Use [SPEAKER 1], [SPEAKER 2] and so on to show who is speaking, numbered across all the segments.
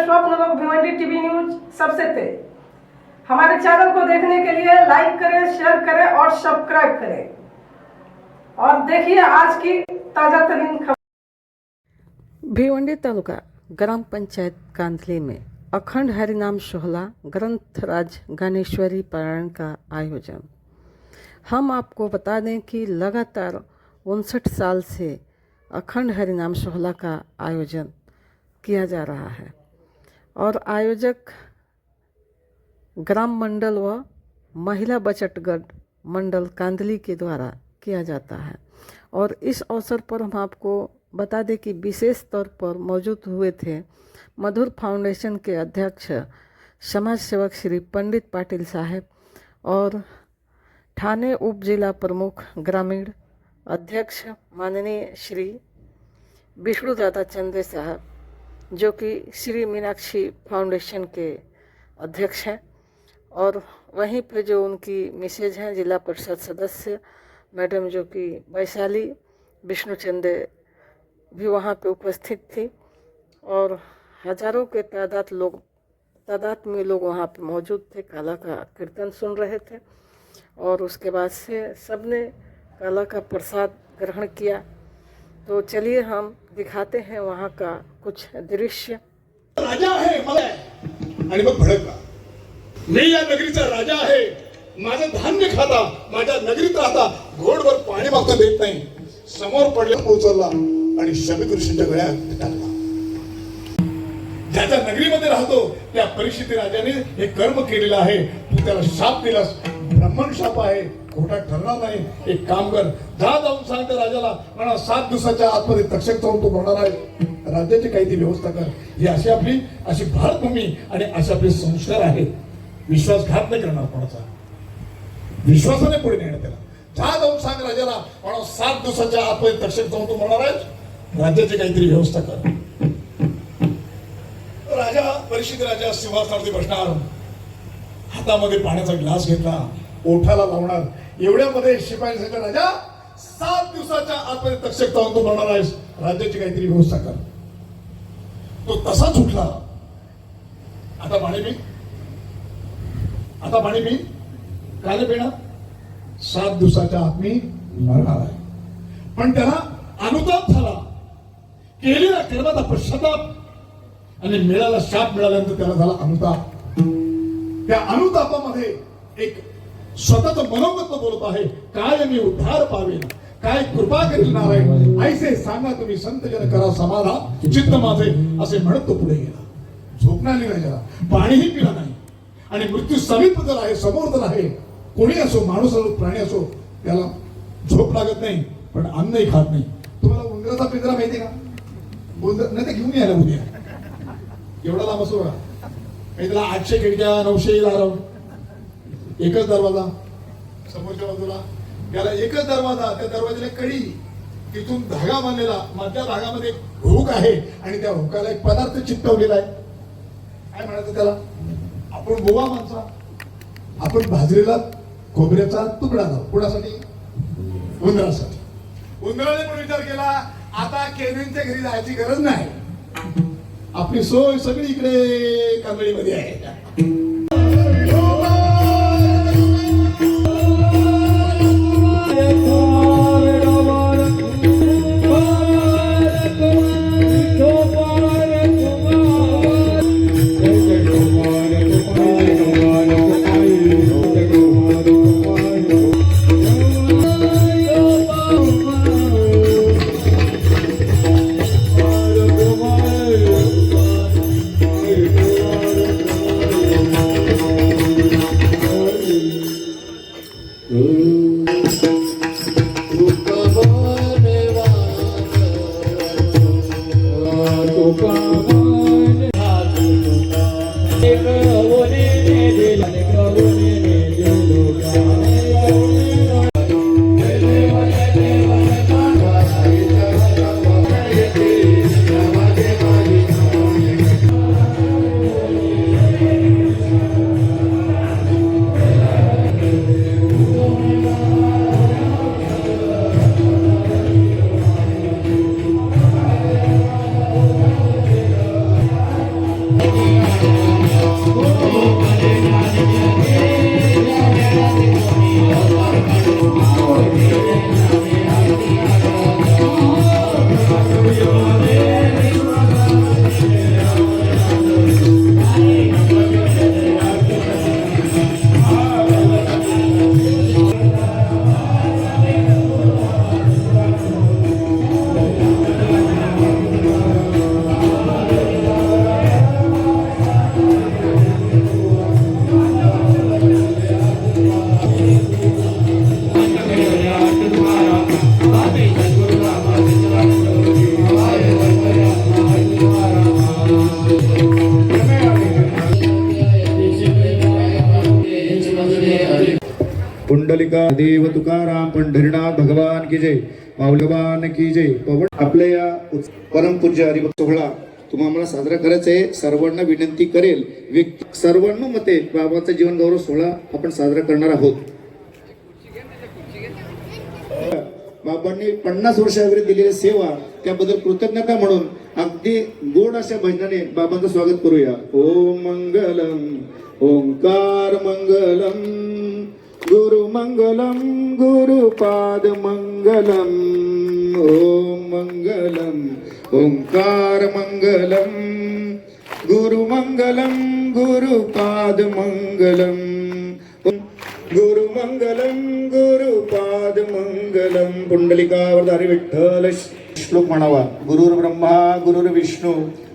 [SPEAKER 1] स्वप्न लोग Bhiwandi TV news सबसे तेज। हमारे चैनल को देखने के लिए लाइक करें, शेयर करें और सब्सक्राइब करें और देखिए आज की ताजा तरीन खबर।
[SPEAKER 2] भिवंडी तालुका ग्राम पंचायत कांधली में अखंड हरिनाम सोहला ग्रंथराज ज्ञानेश्वरी पारायण का आयोजन। हम आपको बता दें कि लगातार 59 साल से अखंड हरिनाम सोहला का आयोजन किया जा रहा है और आयोजक ग्राम मंडल व महिला बचत गढ़ मंडल कांधली के द्वारा किया जाता है। और इस अवसर पर हम आपको बता दें कि विशेष तौर पर मौजूद हुए थे मधुर फाउंडेशन के अध्यक्ष समाज सेवक श्री पंडित पाटिल साहब और ठाणे उप जिला प्रमुख ग्रामीण अध्यक्ष माननीय श्री विष्णुदादा चंदे साहब, जो कि श्री मीनाक्षी फाउंडेशन के अध्यक्ष हैं, और वहीं पे जो उनकी मिसेज हैं जिला परिषद सदस्य मैडम जो कि वैशाली विष्णु चंदे भी वहाँ पे उपस्थित थी और हजारों के तादाद में लोग वहाँ पे मौजूद थे। काला का कीर्तन सुन रहे थे और उसके बाद से सबने काला का प्रसाद ग्रहण किया। तो चलिए हम दिखाते हैं वहाँ का कुछ दृश्य।
[SPEAKER 3] राजा आहे मला आणि मग भडकला, मी या नगरीचा राजा आहे, माझं धान्य खाता, माझ्या नगरीत राहता, घोडवर पाणी मागता देत नाही, समोर पडला पोहोचला आणि शबीत ऋषींच्या गळ्यात टाकला। ज्याच्या नगरीमध्ये राहतो त्या परिस्थिती राजाने हे कर्म केलेलं आहे, तू त्याला शाप दिलास, ब्राह्मण शाप आहे, खोटा ठरणार नाही। एक काम कर, जाऊन सांग त्या राजाला, मला 7 दिवसाच्या आतमध्ये तक्षक जाऊन तो म्हणणार आहे, राज्याची काही व्यवस्था कर। ही अशी भारतभूमी आणि असे आपले संस्कार आहेत। विश्वासघात नाही करणार कोणाचा, विश्वासाने पुढे नेणार त्याला। जाऊन सांग राजाला, मला 7 दिवसाच्या आतमध्ये तक्षक जाऊन तो म्हणणार आहे, राज्याची काहीतरी व्यवस्था कर। राजा परिषद राजा सिंहासनावरती बसणार, हातामध्ये पाण्याचा ग्लास घेतला, ओठाला लावणार, एवढ्यामध्ये शिपाई सांगितलं, राजा 7 दिवसाच्या आतमध्ये तक्षक जाऊन तू म्हणणार आहेस, राज्याची काहीतरी व्यवस्था कर। तो तसाच उठला, आता पाणी पी, काय पिणार, 7 दिवसाच्या आत मी मरणार आहे। पण त्याला अनुताप झाला, केलेल्या कर्माचा पश्चाताप आणि मिळाला शाप मिळाल्यानंतर त्याला झाला अनुताप। त्या अनुतापामध्ये एक स्वतःचं मनोगत बोलत आहे, काय मी उद्धार पावेन, काय कृपा करील नारायण, ऐसे सांगा तुम्ही संत जन करा समाधान चित्त माझे, असे म्हणत तो पुढे गेला। झोपणार नाही राजाला, पाणीही पिला नाही आणि मृत्यू समीप जर आहे, समोर जर आहे, कोणी असो, माणूस असो, प्राणी असो, त्याला झोप लागत नाही पण अन्नही खात नाही। तुम्हाला उंदराचा पिंजरा माहिती का? उंदर नाही ते घेऊन यायला उद्या, एवढा लांब असो बघा, त्याला 800 खिडक्या, 900 दार, एकच दरवाजा समोरच्या बाजूला, त्याला एकच दरवाजा, त्या दरवाजाला कडी, तिथून धागा बांधलेला, मधल्या धागामध्ये हुक आहे आणि त्या हुकाला एक पदार्थ चिपटवलेला आहे, काय म्हणायचं त्याला, आपण गोवा माणसा, आपण भाजलेला खोबऱ्याचा तुकडा लाव, कुणासाठी, उंदरासाठी। उंदराने पण विचार केला, आता केंद्रीच्या घरी जायची गरज नाही, आपली सोय सगळी इकडे कांदळीमध्ये आहे।
[SPEAKER 4] पुंडलिका देव तुकाराम पंढरीनाथ भगवान की जय, माऊली भगवान की जय. आपल्या या परमपूज्य हरिभक्त सोहळा तुम्हाला साजरा करायचा आहे. सर्वांना विनंती करेल, सर्वांनुमते बाबांचा जीवन गौरव सोहळा आपण साजरा करणार आहोत. बाबांनी 50 वर्षावरील दिलेली सेवा त्याबद्दल कृतज्ञता म्हणून अगदी गोड अशा भजनाने बाबांचं स्वागत करूया. ओम मंगलम ओंकार मंगलम गुरु मंगलम गुरुपाद मंगलम. ओम मंगलम ओंकार मंगलम गुरु मंगलम गुरुपाद मंगलम. गुरु मंगलम गुरुपाद मंगलम. पुंडलिकावरधारी विठ्ठल श्लोक म्हणावा. गुरुर् ब्रह्मा गुरुर्विष्णू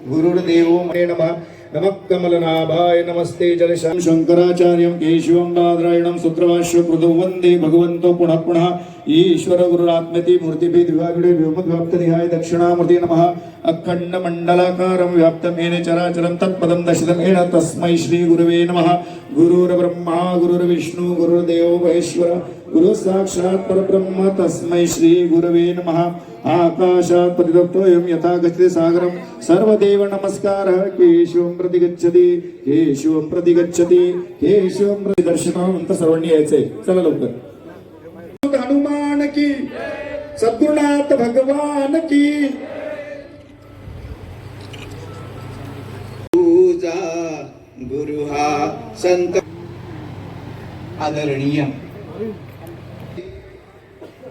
[SPEAKER 4] गुरुर्देव नमः. नमः कमलनाभाय नमस्ते जलशां शंकराचार्यं केशवं बादरायणं सूत्रभाष्य कृतो वंदे भगवन्तो पुनः पुनः. ईश्वर गुरुरात्मति मूर्तिभेद विभागिडे व्योमव्याप्त देहाय दक्षिणामूर्ति नमः. अखंड मंडलाकारं व्याप्तं येन चराचरं तत्पदं दर्शितं येन तस्मै श्री गुरुवे नमः. गुरुर्ब्रह्मा गुरुर्विष्णू गुरुर्देवो महेश्वर गुरु साक्षात् परब्रह्म तस्मै श्री गुरुवे नमः. आकाशात् पतितोऽयं यथा गच्छति सागरं सर्वदेव नमस्कारः. केशवं प्रति गच्छति केशवं प्रति गच्छति केशवं प्रति दर्शनानंतर सर्वांनी यायचंय. चला लवकर. हनुमान की सद्गुणात भगवान की.
[SPEAKER 5] तुझा गुरु हा संत आदरणीय.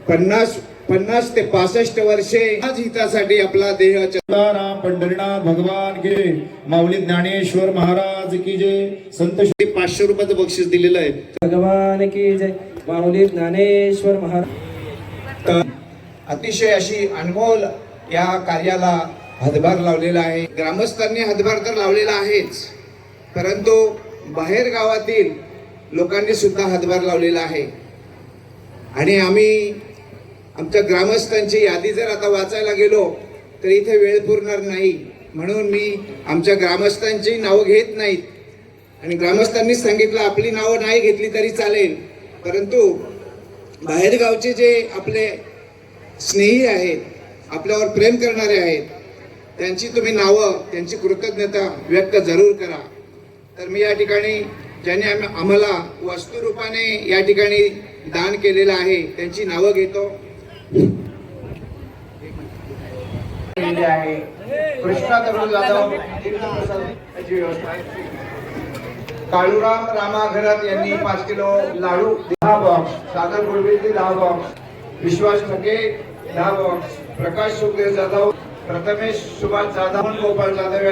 [SPEAKER 5] 50 ते 65 वर्षे आज हितासाठी आपला देह
[SPEAKER 4] तुकाराम पंढरीनाथ भगवान की जय, माऊली ज्ञानेश्वर महाराज की जय. संत श्री 500 रुपयाचं बक्षीस दिलेलं आहे.
[SPEAKER 6] भगवान की जय, माऊली ज्ञानेश्वर महाराज.
[SPEAKER 5] अतिशय अशी अनमोल या कार्याला हातभार लावलेला आहे. ग्रामस्थांनी हातभार तर लावलेला आहेच, परंतु बाहेर गावातील लोकांनी सुद्धा हातभार लावलेला आहे. आणि आम्ही आमच्या ग्रामस्थांची यादी जर आता वाचायला गेलो तर इथे वेळ पुरणार नाही, म्हणून मी आमच्या ग्रामस्थांची नावं घेत नाहीत. आणि ग्रामस्थांनी सांगितलं आपली नावं नाही घेतली तरी चालेल, परंतु बाहेरगावचे जे आपले स्नेही आहेत, आपल्यावर प्रेम करणारे आहेत, त्यांची तुम्ही नावं, त्यांची कृतज्ञता व्यक्त जरूर करा. तर मी या ठिकाणी ज्यांनी आम्हाला वस्तुरूपाने या ठिकाणी दान केलेलं आहे त्यांची नावं घेतो. आहे कृष्णा तरुण जाधव याची व्यवस्था. काळूराम रामा घरात यांनी 5 किलो लाडू 10 बॉक्स, सागर गुळवेची 10 बॉक्स, विश्वास ठके 10 बॉक्स, प्रकाश सुखदेव जाधव, प्रथमेश सुभाष जाधव, गोपाळ जाधव